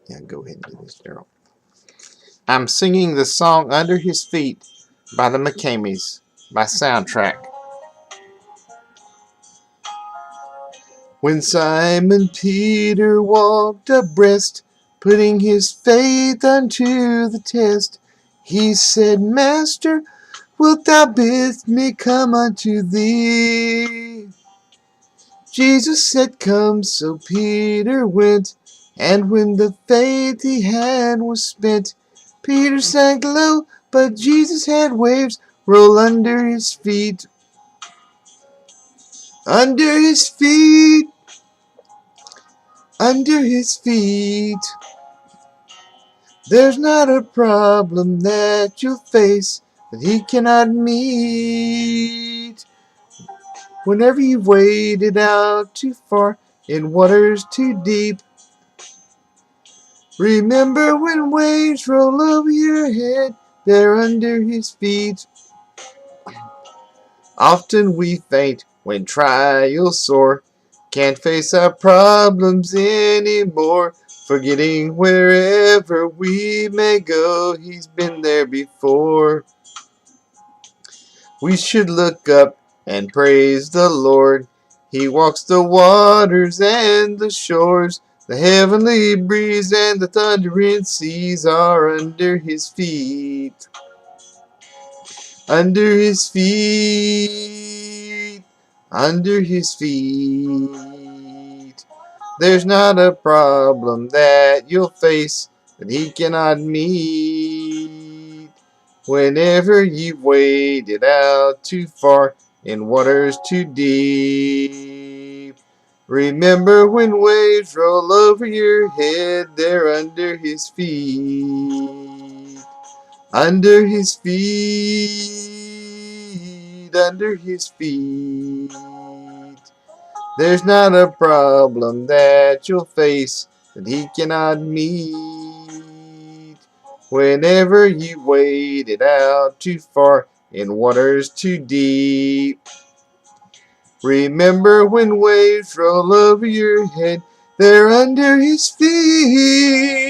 Yeah, go ahead and do this, Daryl. I'm singing the song Under His Feet by the Mccaimees by Soundtrack. When Simon Peter walked abreast, putting his faith unto the test, he said, Master, wilt thou bid me come unto thee? Jesus said, Come, so Peter went, and when the faith he had was spent, Peter sank low, but Jesus had waves roll under his feet. Under his feet, under his feet. There's not a problem that you'll face that he cannot meet. Whenever you've waded out too far in waters too deep, remember when waves roll over your head, they're under his feet. Often we faint when trials soar, can't face our problems anymore, forgetting wherever we may go, he's been there before. We should look up and praise the Lord. He walks the waters and the shores. The heavenly breeze and the thundering seas are under his feet. Under his feet. Under his feet. There's not a problem that you'll face that he cannot meet. Whenever you've waded out too far in waters too deep, remember when waves roll over your head, they're under his feet. Under his feet. Under his feet. There's not a problem that you'll face that he cannot meet. Whenever you've waded out too far in waters too deep, remember when waves roll over your head, they're under his feet.